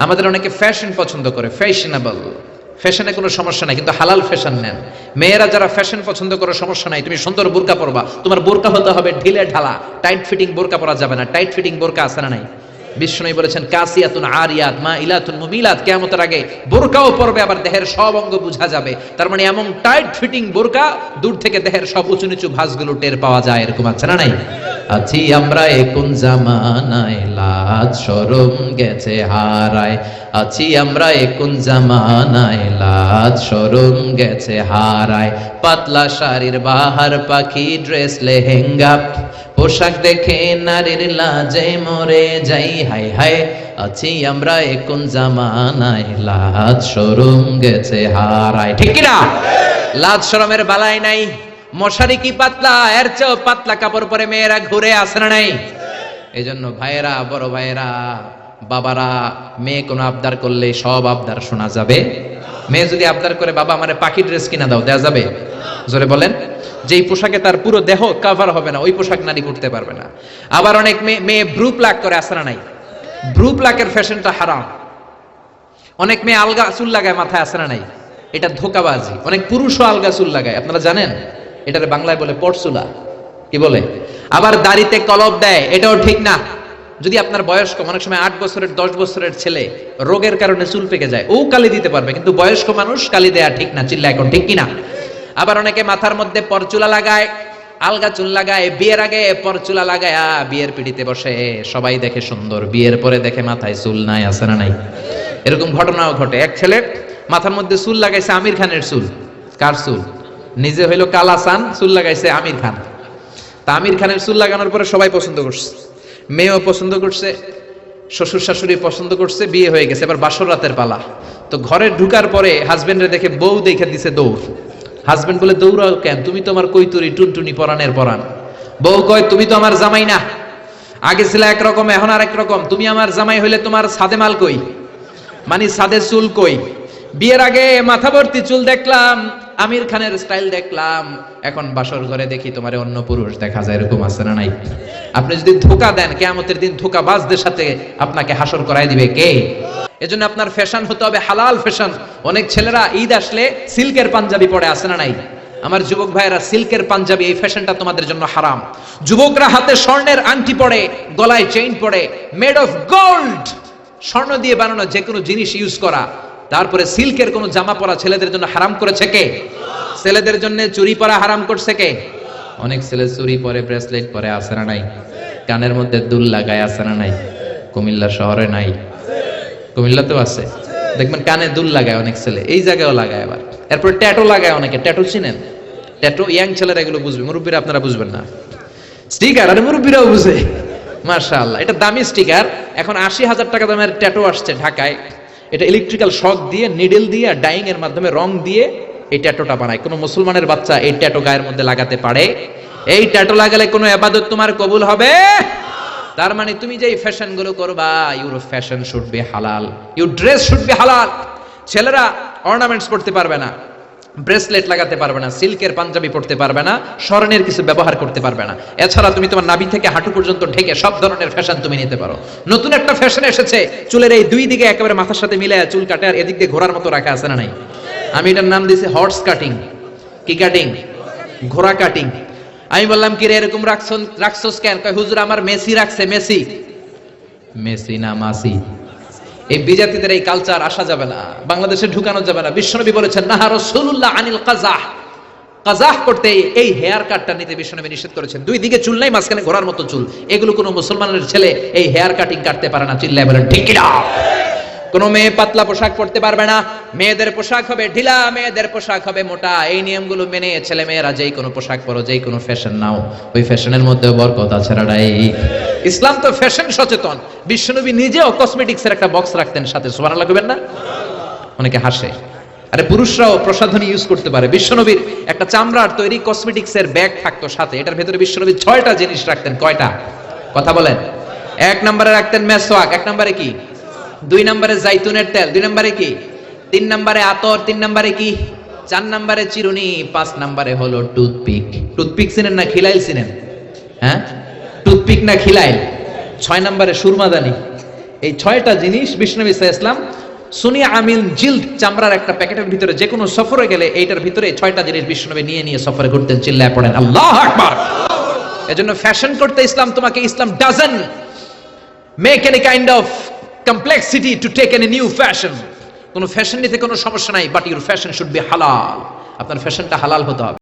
আমাদের অনেকে ফ্যাশন পছন্দ করে, ফ্যাশনেবল, ফ্যাশনে কোনো সমস্যা নাই, কিন্তু হালাল ফ্যাশন নেন। মেয়েরা যারা ফ্যাশন পছন্দ করে সমস্যা নাই, তুমি সুন্দর বোরকা পরবা, তোমার বোরকা হতে হবে ঢিলে ঢালা, টাইট ফিটিং বোরকা পরা যাবে না। টাইট ফিটিং বোরকা আছে না নাই? বিষ্ণু বলেছেন কাসিয়াতুন আরিয়াত মা ইলাতুন মুমিলাত, কিয়ামতের আগে বোরকাও পরবে, আবার দেহের সব অঙ্গ বোঝা যাবে। তার মানে এমন টাইট ফিটিং বোরকা দূর থেকে দেহের সব উঁচু নিচু ভাঁজগুলো টের পাওয়া যায়, এরকম আছে না নাই? আছি আমরা কোন জামানায়, লাজ শরম গেছে হারায়। আছি আমরা কোন জামানায়, লাজ শরম গেছে হারায়। পাতলা শাড়ির বাহার পাখি, ড্রেস লেহেঙ্গা, পোশাক দেখে নারীর লাজে মরে যাই, হায় হায়। আছি আমরা কোন জামানায়, লাজ শরম গেছে হারায়। ঠিক কিনা? লাজ শরমের বালাই নাই। মশারি কি পাতলা, এর চেয়েও পাতলা কাপড় পরে মেয়েরা ঘুরে আসে না নাই? এই জন্য ভাইয়েরা, বড় ভাইয়েরা, বাবারা, মেয়ে কোনো আবদার করলে সব আবদার শোনা যাবে। মেয়ে যদি আবদার করে বাবা আমারে পাখি ড্রেস কিনা দাও, দেয়া যাবে? জোরে বলেন। যেই পোশাকে তার পুরো দেহ কভার হবে না, ওই পোশাক নারী পরতে পারবে না। আবার অনেক মেয়ে ব্রু প্লাক করে, আসে না নাই? ব্রু প্লাকের ফ্যাশনটা হারাম। অনেক মেয়ে আলগা চুল লাগায় মাথায়, আসে না নাই? এটা ধোকাবাজি। অনেক পুরুষও আলগা চুল লাগায়, আপনারা জানেন? এটারে বাংলায় বলে পরচুলা, কি বলে? আবার দাড়িতে কলপ দেয়, এটাও ঠিক না। যদি আপনার বয়স কম, অনেক সময় 8 বছরের 10 বছরের ছেলে রোগের কারণে চুল পেকে যায়, ও কালি দিতে পারবে, কিন্তু বয়স্ক মানুষ কালি দেয়া ঠিক না। চিল্লা এখন ঠিক কিনা? আবার অনেকে মাথার মধ্যে পরচুলা লাগায়, আলগা চুল লাগায়, বিয়ের আগে পরচুলা লাগায় বিয়ের পিড়িতে বসে, সবাই দেখে সুন্দর, বিয়ের পরে দেখে মাথায় চুল নাই, আছে না নাই? এরকম ঘটনাও ঘটে। এক ছেলে মাথার মধ্যে চুল লাগাইছে আমির খানের চুল। কার চুল? নিজে হইলো কালাসান, চুল লাগাইছে আমির খান। তা আমির খানের চুল লাগানোর পরে সবাই পছন্দ করছে, মেয়েও পছন্দ করছে, শ্বশুর শাশুড়ি পছন্দ করছে, বিয়ে হয়ে গেছে। এবার বাসর রাতের পালা। তো ঘরে ঢুকার পরে হাজবেন্ডে দেখে বউ দেখে দিছে দৌড়। হাজবেন্ড বলে দৌড়াও কেন, তুমি তো আমার কৈতুরি টুনটুনি পরানের পরান। বউ কয় তুমি তো আমার জামাই না, আগে ছিল একরকম এখন আর একরকম, তুমি আমার জামাই হইলে তোমার সাদে মাল কই, মানে সাদে চুল কই? বিয়ের আগে মাথা ভর্তি চুল দেখলাম, আমির খানের স্টাইল দেখলাম, এখন বাসর ঘরে দেখি তোমার অন্য পুরুষ দেখা যায়, এরকম আছে না নাই? আপনি যদি ধোঁকা দেন, কিয়ামতের দিন ধোঁকাবাজদের সাথে আপনাকে হাসর করাই দিবে কে? এজন্য আপনার ফ্যাশন হতে হবে হালাল ফ্যাশন। অনেক ছেলেরা ঈদ আসলে সিল্কের পাঞ্জাবি পরে, আসে না নাই? আমার যুবক ভাইয়েরা, সিল্কের পাঞ্জাবি, এই ফ্যাশনটা তোমাদের জন্য হারাম। যুবকরা হাতে স্বর্ণের আংটি পরে, গলায় চেইন পরে, মেড অফ গোল্ড, স্বর্ণ দিয়ে বানানো যে কোনো জিনিস ইউজ করা, তারপরে সিল্কের কোনো জামা পরা ছেলেদের জন্য হারাম করেছে কে? ছেলেদের জন্য চুরি পরা হারাম করছে কে? অনেক ছেলে চুরি পরে, ব্রেসলেট পরে, আসে না নাই? কানের মধ্যে দুল লাগায়, আসে না নাই? কুমিল্লা শহরে নাই, কুমিল্লাতেও আছে, দেখবেন কানে দুল লাগায় অনেক ছেলে, এই জায়গায়ও লাগায়। আবার এরপর ট্যাটু লাগায় অনেকে। ট্যাটু চিনেন? ট্যাটু ইয়াং ছেলেরা এগুলো বুঝবে, মুরব্বীরা আপনারা বুঝবেন না। স্টিকার, আরে মুরব্বীরাও বুঝে, মাশাআল্লাহ। এটা দামি স্টিকার। এখন 80,000 টাকা দামের ট্যাটু আসছে ঢাকায়। এটা ইলেকট্রিক্যাল শক দিয়ে, নিডল দিয়ে, ডাইং এর মাধ্যমে রং দিয়ে এই ট্যাটুটা বানায়। কোন মুসলমানের বাচ্চা এই ট্যাটু গায়ের মধ্যে লাগাতে পারে? এই ট্যাটু লাগালে কোনো ইবাদত তোমার কবুল হবে? তার মানে তুমি যে ফ্যাশন গুলো করবা, ইউর ফ্যাশন শুড বি হালাল, ইউর ড্রেস শুড বি হালাল। ছেলেরা অর্নামেন্টস পড়তে পারবে না, ব্রেসলেট লাগাতে পারবে না, সিল্কের পাঞ্জাবি পড়তে পারবে না, স্বর্ণের কিছু ব্যবহার করতে পারবে না। এছাড়া তুমি তোমার নাভি থেকে হাঁটু পর্যন্ত ঢেকে সব ধরনের ফ্যাশন তুমি নিতে পারো। নতুন একটা ফ্যাশন এসেছে, চুলের এই দুই দিকে একেবারে মাথার সাথে মিলে চুল কাটে, আর এদিক দিয়ে ঘোড়ার মতো রাখা, আছে না নাই? আমি এটার নাম দিয়েছি হর্স কাটিং। কি কাটিং? ঘোড়া কাটিং। আমি বললাম কি রে এরকম রাখছস কেন? কয় হুজুর আমার মেসি রাখছে। মেসি? মেসি না মাসি। এই বিজাতিদের এই কালচার আসা যাবে না, বাংলাদেশে ঢুকানো যাবে না। বিশ্বনবী বলেছেন নাহা রাসূলুল্লাহ আনিল কাযাহ, কাযাহ করতে এই হেয়ার কাটটা নিতে বিশ্বনবী নিষেধ করেছেন। দুই দিকে চুল নাই, মাঝখানে ঘোড়ার মতো চুল। এগুলো কোনো মুসলমানের ছেলে এই হেয়ার কাটিং কাটতে পারে না। চিল্লায় বলেন ঠিক কিনা? কোন মেয়ে পাতলা পোশাক পরতে পারবে না, মেয়েদের পোশাক হবে ঢিলা, মেয়েদের পোশাক হবে মোটা। এই নিয়মগুলো মেনে ছেলে মেয়েরা যেই কোনো পোশাক পরো, যেই কোনো ফ্যাশন নাও, ওই ফ্যাশনের মধ্যে বরকত আছে না নাই? ইসলাম তো ফ্যাশন সচেতন। বিশ্বনবী নিজেও কসমেটিক্সের একটা বক্স রাখতেন সাথে, সুবহানাল্লাহ কইবেন না? অনেকে হাসে, আরে পুরুষরাও প্রসাধনী ইউজ করতে পারে। বিশ্বনবীর একটা চামড়ার তৈরি কসমেটিক্সের ব্যাগ থাকতো সাথে, এটার ভেতরে বিশ্বনবী 6টা জিনিস রাখতেন। কয়টা? কথা বলেন। 1 নম্বরে রাখতেন মেসওয়াক, 1 নম্বরে কি? 2 নম্বরে জাইতুনের তেল, 2 নম্বরে কি? 3 নম্বরে আতর, 3 নম্বরে কি? 4 নম্বরে চিরুনি, 5 নম্বরে হলো টুথপিক। টুথপিক চিনেন না খিলাইল চিনেন? হ্যাঁ, টুথপিক না খিলাইল? 6 নম্বরে সুরমাদানি। এই 6টা জিনিস বিষ্ণু ইসলাম সুনি আমিল জিল্দ চামড়ার একটা প্যাকেটের ভিতরে যে কোনো সফরে গেলে এইটার ভিতরে 6টা জিনিস বিষ্ণুনবী নিয়ে নিয়ে সফরে ঘুরতেন। চিল্লায় পড়েন আল্লাহু আকবার। এজন্য ফ্যাশন করতে Islam doesn't make any kind of complexity to take any new fashion. কোন ফ্যাশন নিতে কোনো সমস্যা নাই, but your fashion should be halal. আপনার ফ্যাশনটা হালাল হতে হবে।